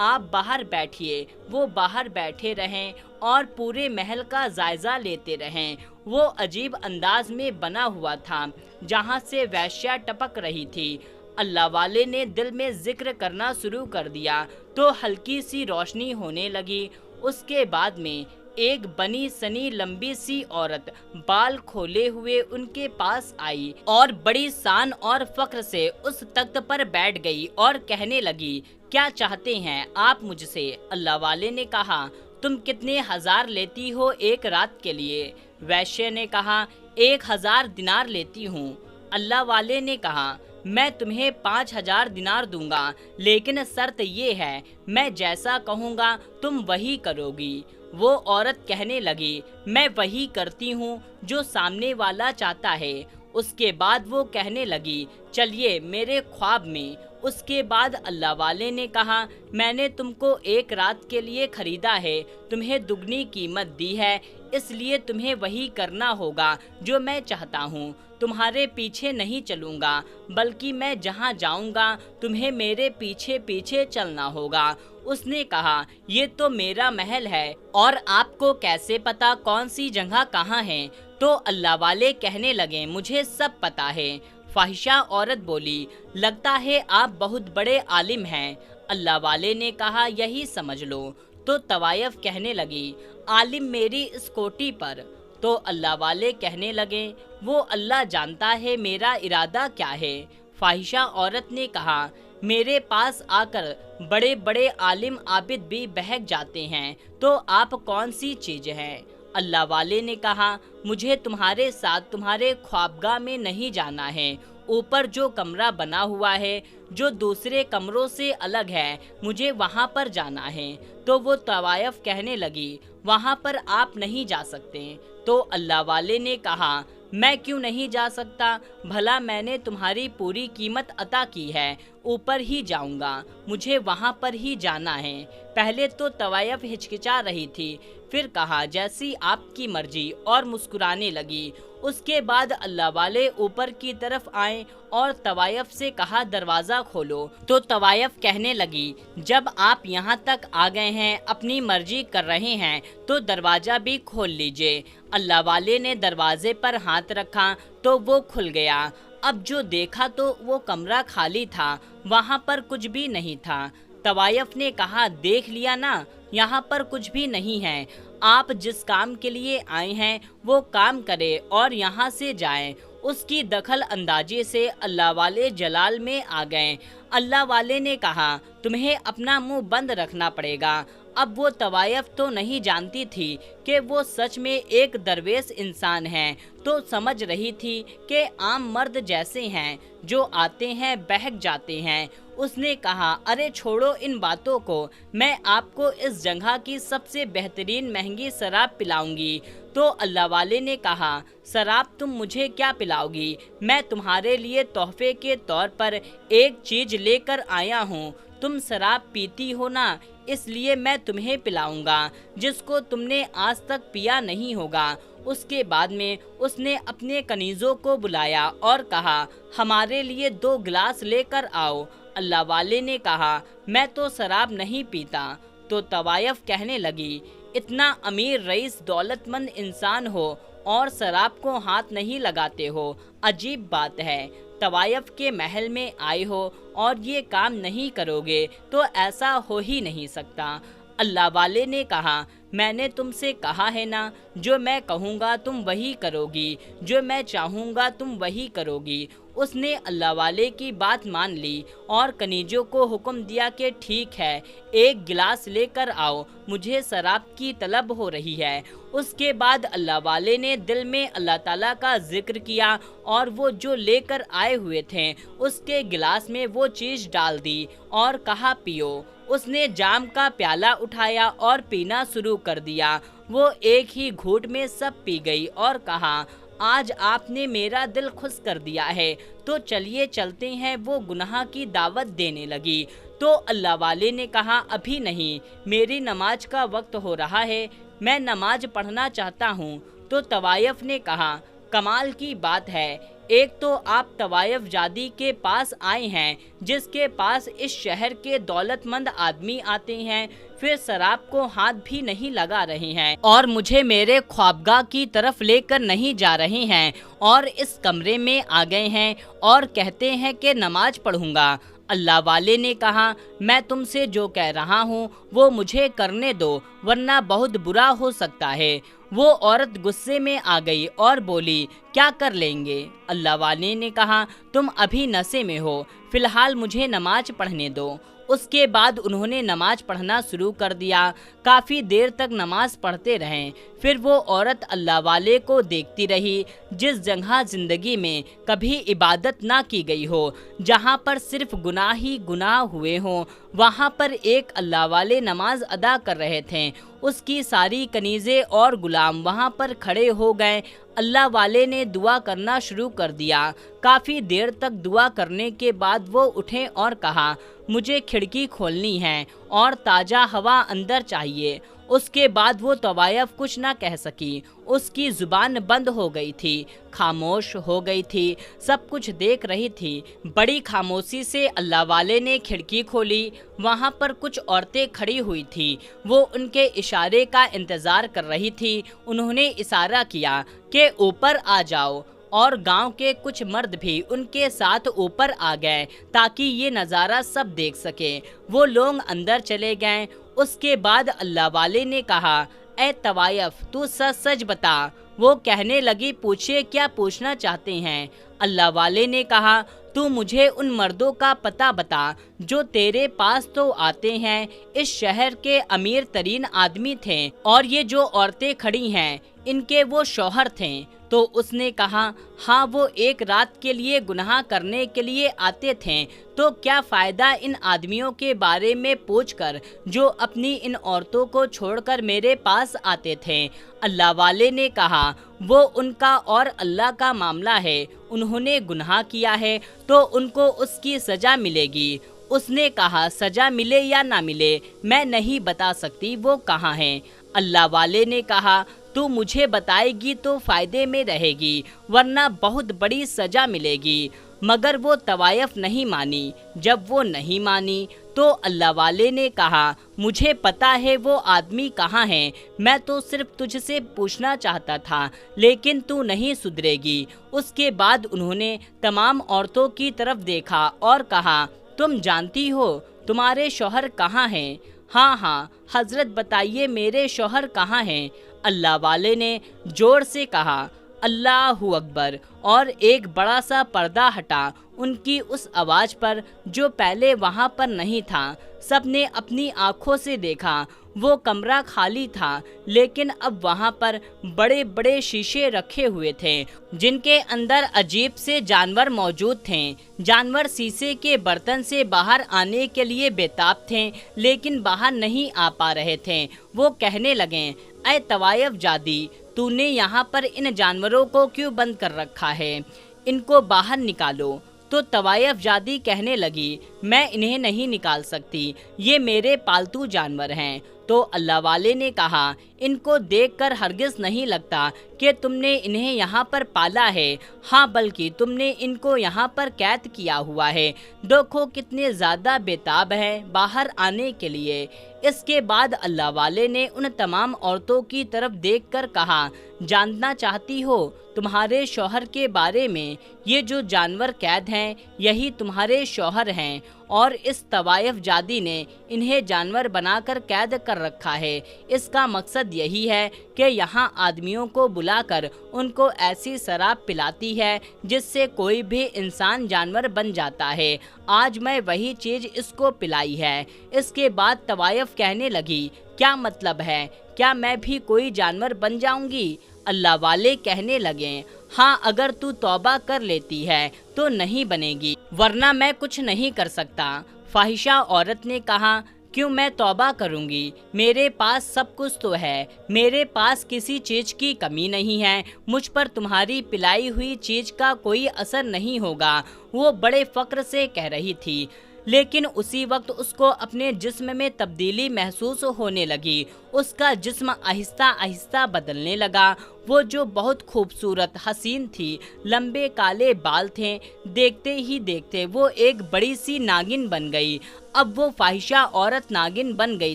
آپ باہر بیٹھیے۔ وہ باہر بیٹھے رہیں اور پورے محل کا جائزہ لیتے رہیں۔ وہ عجیب انداز میں بنا ہوا تھا جہاں سے ویشیا ٹپک رہی تھی۔ اللہ والے نے دل میں ذکر کرنا شروع کر دیا تو ہلکی سی روشنی ہونے لگی۔ اس کے بعد میں ایک بنی سنی لمبی سی عورت بال کھولے ہوئے ان کے پاس آئی اور بڑی شان اور فخر سے اس تخت پر بیٹھ گئی اور کہنے لگی، کیا چاہتے ہیں آپ مجھ سے؟ اللہ والے نے کہا، تم کتنے ہزار لیتی ہو ایک رات کے لیے؟ ویشیا نے کہا، 1000 دینار لیتی ہوں۔ اللہ والے نے کہا، میں تمہیں 5000 دینار دوں گا، لیکن شرط یہ ہے میں جیسا کہوں گا تم وہی کرو گی۔ وہ عورت کہنے لگی، میں وہی کرتی ہوں جو سامنے والا چاہتا ہے۔ اس کے بعد وہ کہنے لگی، چلیے میرے خواب میں۔ اس کے بعد اللہ والے نے کہا، میں نے تم کو ایک رات کے لیے خریدا ہے، تمہیں دگنی قیمت دی ہے، اس لیے تمہیں وہی کرنا ہوگا جو میں چاہتا ہوں۔ تمہارے پیچھے نہیں چلوں گا، بلکہ میں جہاں جاؤں گا تمہیں میرے پیچھے پیچھے چلنا ہوگا۔ اس نے کہا، یہ تو میرا محل ہے اور آپ کو کیسے پتا کون سی جگہ کہاں ہے؟ تو اللہ والے کہنے لگے، مجھے سب پتا ہے۔ فاحشہ عورت بولی، لگتا ہے آپ بہت بڑے عالم ہیں۔ اللہ والے نے کہا، یہی سمجھ لو۔ تو طوائف کہنے لگی، عالم میری اس کوٹی پر۔ تو اللہ والے کہنے لگے، وہ اللہ جانتا ہے میرا ارادہ کیا ہے۔ فاحشہ عورت نے کہا، میرے پاس آ کر بڑے بڑے عالم عابد بھی بہک جاتے ہیں، تو آپ کون سی چیز ہیں؟ اللہ والے نے کہا، مجھے تمہارے ساتھ تمہارے خوابگاہ میں نہیں جانا ہے۔ اوپر جو کمرہ بنا ہوا ہے جو دوسرے کمروں سے الگ ہے، مجھے وہاں پر جانا ہے۔ تو وہ طوائف کہنے لگی، وہاں پر آپ نہیں جا سکتے۔ تو اللہ والے نے کہا، میں کیوں نہیں جا سکتا؟ بھلا میں نے تمہاری پوری قیمت عطا کی ہے، اوپر ہی جاؤں گا، مجھے وہاں پر ہی جانا ہے۔ پہلے تو طوائف ہچکچا رہی تھی، پھر کہا، جیسی آپ کی مرضی، اور مسکرانے لگی۔ اس کے بعد اللہ والے اوپر کی طرف آئے اور طوائف سے کہا، دروازہ کھولو۔ تو طوائف کہنے لگی، جب آپ یہاں تک آ گئے ہیں، اپنی مرضی کر رہے ہیں، تو دروازہ بھی کھول لیجئے۔ اللہ والے نے دروازے پر ہاتھ رکھا تو وہ کھل گیا۔ اب جو دیکھا تو وہ کمرہ خالی تھا، وہاں پر کچھ بھی نہیں تھا۔ طوائف نے کہا، دیکھ لیا نا، یہاں پر کچھ بھی نہیں ہے۔ آپ جس کام کے لیے آئے ہیں وہ کام کرے اور یہاں سے جائیں۔ اس کی دخل اندازی سے اللہ والے جلال میں آ گئے۔ اللہ والے نے کہا، تمہیں اپنا منہ بند رکھنا پڑے گا۔ اب وہ طوائف تو نہیں جانتی تھی کہ وہ سچ میں ایک درویش انسان ہیں، تو سمجھ رہی تھی کہ عام مرد جیسے ہیں، جو آتے ہیں بہک جاتے ہیں۔ اس نے کہا، ارے چھوڑو ان باتوں کو، میں آپ کو اس جگہ کی سب سے بہترین مہنگی شراب پلاؤں گی۔ تو اللہ والے نے کہا، شراب تم مجھے کیا پلاؤ گی؟ میں تمہارے لیے تحفے کے طور پر ایک چیز لے کر آیا ہوں۔ تم شراب پیتی ہو نا، اس لیے میں تمہیں پلاؤں گا جس کو تم نے آج تک پیا نہیں ہوگا۔ اس کے بعد میں اس نے اپنے کنیزوں کو بلایا اور کہا، ہمارے لیے 2 گلاس لے کر آؤ۔ اللہ والے نے کہا، میں تو شراب نہیں پیتا۔ تو طوائف کہنے لگی، اتنا امیر رئیس دولت مند انسان ہو اور شراب کو ہاتھ نہیں لگاتے ہو، عجیب بات ہے۔ طوائف کے محل میں آئے ہو اور یہ کام نہیں کرو گے تو ایسا ہو ہی نہیں سکتا۔ اللہ والے نے کہا، میں نے تم سے کہا ہے نا، جو میں کہوں گا تم وہی کرو گی، جو میں چاہوں گا تم وہی کرو گی۔ اس نے اللہ والے کی بات مان لی اور کنیزوں کو حکم دیا کہ ٹھیک ہے، 1 گلاس لے کر آؤ، مجھے شراب کی طلب ہو رہی ہے۔ اس کے بعد اللہ والے نے دل میں اللہ تعالیٰ کا ذکر کیا اور وہ جو لے کر آئے ہوئے تھے اس کے گلاس میں وہ چیز ڈال دی اور کہا، پیو۔ اس نے جام کا پیالہ اٹھایا اور پینا شروع کر دیا۔ وہ ایک ہی گھونٹ میں سب پی گئی اور کہا، آج آپ نے میرا دل خوش کر دیا ہے، تو چلیے چلتے ہیں۔ وہ گناہ کی دعوت دینے لگی۔ تو اللہ والے نے کہا، ابھی نہیں، میری نماز کا وقت ہو رہا ہے، میں نماز پڑھنا چاہتا ہوں۔ تو طوائف نے کہا، کمال کی بات ہے، ایک تو آپ طوائف جادی کے پاس آئے ہیں جس کے پاس اس شہر کے دولت مند آدمی آتے ہیں، پھر شراب کو ہاتھ بھی نہیں لگا رہے ہیں اور مجھے میرے خوابگاہ کی طرف لے کر نہیں جا رہے ہیں اور اس کمرے میں آ گئے ہیں اور کہتے ہیں کہ نماز پڑھوں گا۔ اللہ والے نے کہا میں تم سے جو کہہ رہا ہوں وہ مجھے کرنے دو ورنہ بہت برا ہو سکتا ہے۔ وہ عورت غصے میں آ گئی اور بولی کیا کر لیں گے؟ اللہ والے نے کہا تم ابھی نشے میں ہو، فی الحال مجھے نماز پڑھنے دو۔ اس کے بعد انہوں نے نماز پڑھنا شروع کر دیا، کافی دیر تک نماز پڑھتے رہے۔ پھر وہ عورت اللہ والے کو دیکھتی رہی جس جگہ زندگی میں کبھی عبادت نہ کی گئی ہو، جہاں پر صرف گناہ ہی گناہ ہوئے ہوں، وہاں پر ایک اللہ والے نماز ادا کر رہے تھے۔ اس کی ساری کنیزیں اور غلام وہاں پر کھڑے ہو گئے۔ اللہ والے نے دعا کرنا شروع کر دیا۔ کافی دیر تک دعا کرنے کے بعد وہ اٹھے اور کہا مجھے کھڑکی کھولنی ہے اور تازہ ہوا اندر چاہیے۔ اس کے بعد وہ طوائف کچھ نہ کہہ سکی، اس کی زبان بند ہو گئی تھی، خاموش ہو گئی تھی، سب کچھ دیکھ رہی تھی۔ بڑی خاموشی سے اللہ والے نے کھڑکی کھولی، وہاں پر کچھ عورتیں کھڑی ہوئی تھی، وہ ان کے اشارے کا انتظار کر رہی تھی۔ انہوں نے اشارہ کیا کہ اوپر آ جاؤ اور گاؤں کے کچھ مرد بھی ان کے ساتھ اوپر آ گئے تاکہ یہ نظارہ سب دیکھ سکیں۔ وہ لوگ اندر چلے گئے۔ اس کے بعد اللہ والے نے کہا اے طوائف تو سچ سچ بتا۔ وہ کہنے لگی پوچھے کیا پوچھنا چاہتے ہیں؟ اللہ والے نے کہا تو مجھے ان مردوں کا پتہ بتا جو تیرے پاس تو آتے ہیں، اس شہر کے امیر ترین آدمی تھے اور یہ جو عورتیں کھڑی ہیں ان کے وہ شوہر تھے۔ تو اس نے کہا ہاں وہ ایک رات کے لیے گناہ کرنے کے لیے آتے تھے، تو کیا فائدہ ان آدمیوں کے بارے میں پوچھ کر جو اپنی ان عورتوں کو چھوڑ کر میرے پاس آتے تھے؟ اللہ والے نے کہا وہ ان کا اور اللہ کا معاملہ ہے، انہوں نے گناہ کیا ہے تو ان کو اس کی سزا ملے گی۔ اس نے کہا سزا ملے یا نہ ملے میں نہیں بتا سکتی، وہ کہاں ہیں؟ اللہ والے نے کہا تو مجھے بتائے گی تو فائدے میں رہے گی ورنہ بہت بڑی سزا ملے گی۔ مگر وہ طوائف نہیں مانی۔ جب وہ نہیں مانی تو اللہ والے نے کہا مجھے پتا ہے وہ آدمی کہاں ہیں، میں تو صرف تجھ سے پوچھنا چاہتا تھا لیکن تو نہیں سدھرے گی۔ اس کے بعد انہوں نے تمام عورتوں کی طرف دیکھا اور کہا تم جانتی ہو تمہارے شوہر کہاں ہیں؟ ہاں ہاں حضرت بتائیے میرے شوہر کہاں ہیں؟ اللہ والے نے زور سے کہا اللہ اکبر، اور ایک بڑا سا پردہ ہٹا ان کی اس آواز پر جو پہلے وہاں پر نہیں تھا۔ سب نے اپنی آنکھوں سے دیکھا، وہ کمرہ خالی تھا لیکن اب وہاں پر بڑے بڑے شیشے رکھے ہوئے تھے جن کے اندر عجیب سے جانور موجود تھے۔ جانور شیشے کے برتن سے باہر آنے کے لیے بےتاب تھے لیکن باہر نہیں آ پا رہے تھے۔ وہ کہنے لگے اے طوائف جادی تو نے یہاں پر ان جانوروں کو کیوں بند کر رکھا ہے؟ ان کو باہر نکالو۔ تو طوائف جادی کہنے لگی میں انہیں نہیں نکال سکتی، یہ میرے پالتو جانور ہیں۔ تو اللہ والے نے کہا ان کو دیکھ کر ہرگز نہیں لگتا کہ تم نے انہیں یہاں پر پالا ہے، ہاں بلکہ تم نے ان کو یہاں پر قید کیا ہوا ہے۔ دیکھو کتنے زیادہ بےتاب ہیں باہر آنے کے لیے۔ اس کے بعد اللہ والے نے ان تمام عورتوں کی طرف دیکھ کر کہا جاننا چاہتی ہو تمہارے شوہر کے بارے میں؟ یہ جو جانور قید ہیں یہی تمہارے شوہر ہیں، اور اس طوائف جادی نے انہیں جانور بنا کر قید کر رکھا ہے۔ اس کا مقصد یہی ہے کہ یہاں آدمیوں کو بلا کر ان کو ایسی شراب پلاتی ہے جس سے کوئی بھی انسان جانور بن جاتا ہے۔ آج میں وہی چیز اس کو پلائی ہے۔ اس کے بعد طوائف کہنے لگی کیا مطلب ہے؟ کیا میں بھی کوئی جانور بن جاؤں گی؟ اللہ والے کہنے لگے ہاں اگر تو توبہ کر لیتی ہے تو نہیں بنے گی ورنہ میں کچھ نہیں کر سکتا۔ فاحشہ عورت نے کہا کیوں میں توبہ کروں گی؟ میرے پاس سب کچھ تو ہے، میرے پاس کسی چیز کی کمی نہیں ہے، مجھ پر تمہاری پلائی ہوئی چیز کا کوئی اثر نہیں ہوگا۔ وہ بڑے فخر سے کہہ رہی تھی لیکن اسی وقت اس کو اپنے جسم میں تبدیلی محسوس ہونے لگی۔ اس کا جسم آہستہ آہستہ بدلنے لگا، وہ جو بہت خوبصورت حسین تھی، لمبے کالے بال تھے، دیکھتے ہی دیکھتے وہ ایک بڑی سی ناگن بن گئی۔ اب وہ فاحشہ عورت ناگن بن گئی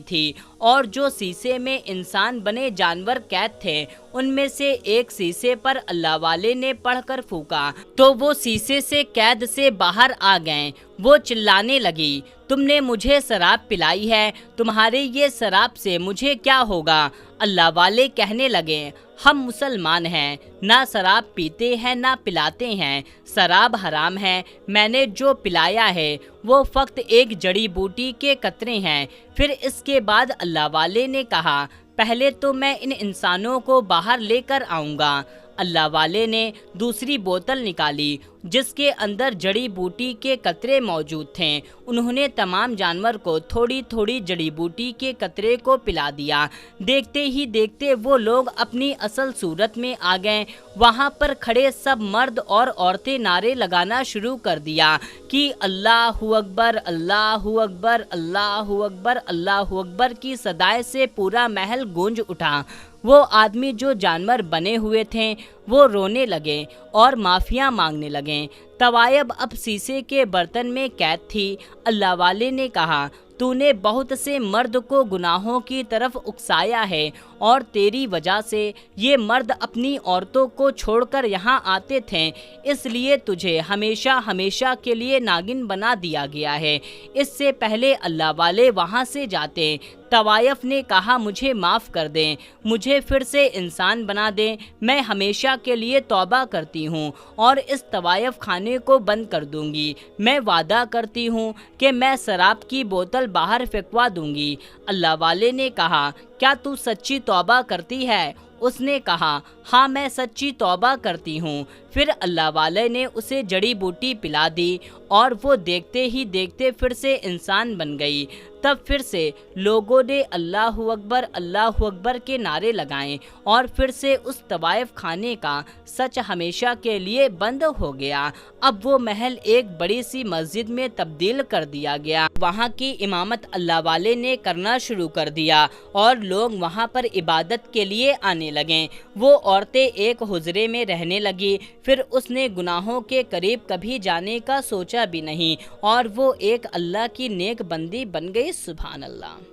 تھی، اور جو سیسے میں انسان بنے جانور قید تھے ان میں سے ایک سیسے پر اللہ والے نے پڑھ کر پھونکا تو وہ سیسے سے قید سے باہر آ گئے۔ وہ چلانے لگی، تم نے مجھے شراب پلائی ہے، تمہارے یہ شراب سے مجھے کیا ہوگا؟ اللہ والے کہنے لگے، ہم مسلمان ہیں، نہ شراب پیتے ہیں نہ پلاتے ہیں، شراب حرام ہے، میں نے جو پلایا ہے وہ فقط ایک جڑی بوٹی کے قطرے ہیں۔ پھر اس کے بعد اللہ والے نے کہا، پہلے تو میں ان انسانوں کو باہر لے کر آؤں گا۔ اللہ والے نے دوسری بوتل نکالی جس کے اندر جڑی بوٹی کے قطرے موجود تھے۔ انہوں نے تمام جانور کو تھوڑی تھوڑی جڑی بوٹی کے قطرے کو پلا دیا۔ دیکھتے ہی دیکھتے وہ لوگ اپنی اصل صورت میں آ گئے۔ وہاں پر کھڑے سب مرد اور عورتیں نعرے لگانا شروع کر دیا کہ اللہ اکبر، اللہ اکبر، اللہ اکبر، اللہ اکبر کی صدائے سے پورا محل گونج اٹھا۔ وہ آدمی جو جانور بنے ہوئے تھے وہ رونے لگے اور معافیاں مانگنے لگے۔ طوائف اب سیسے کے برتن میں قید تھی۔ اللہ والے نے کہا، تو نے بہت سے مرد کو گناہوں کی طرف اکسایا ہے، اور تیری وجہ سے یہ مرد اپنی عورتوں کو چھوڑ کر یہاں آتے تھے، اس لیے تجھے ہمیشہ ہمیشہ کے لیے ناگن بنا دیا گیا ہے۔ اس سے پہلے اللہ والے وہاں سے جاتے، طوائف نے کہا، مجھے معاف کر دیں، مجھے پھر سے انسان بنا دیں، میں ہمیشہ کے لیے توبہ کرتی ہوں اور اس طوائف خانے کو بند کر دوں گی۔ میں وعدہ کرتی ہوں کہ میں شراب کی بوتل باہر پھینکوا دوں گی۔ اللہ والے نے کہا، کیا تو سچی توبہ کرتی ہے؟ اس نے کہا، ہاں میں سچی توبہ کرتی ہوں۔ پھر اللہ والے نے اسے جڑی بوٹی پلا دی اور وہ دیکھتے ہی دیکھتے پھر سے انسان بن گئی۔ تب پھر سے لوگوں نے اللہ اکبر کے نعرے لگائے اور پھر سے اس طوائف خانے کا سچ ہمیشہ کے لیے بند ہو گیا۔ اب وہ محل ایک بڑی سی مسجد میں تبدیل کر دیا گیا۔ وہاں کی امامت اللہ والے نے کرنا شروع کر دیا اور لوگ وہاں پر عبادت کے لیے آنے لگے۔ وہ عورتیں ایک حجرے میں رہنے لگی۔ پھر اس نے گناہوں کے قریب کبھی جانے کا سوچا بھی نہیں، اور وہ ایک اللہ کی نیک بندی بن گئی۔ سبحان اللہ۔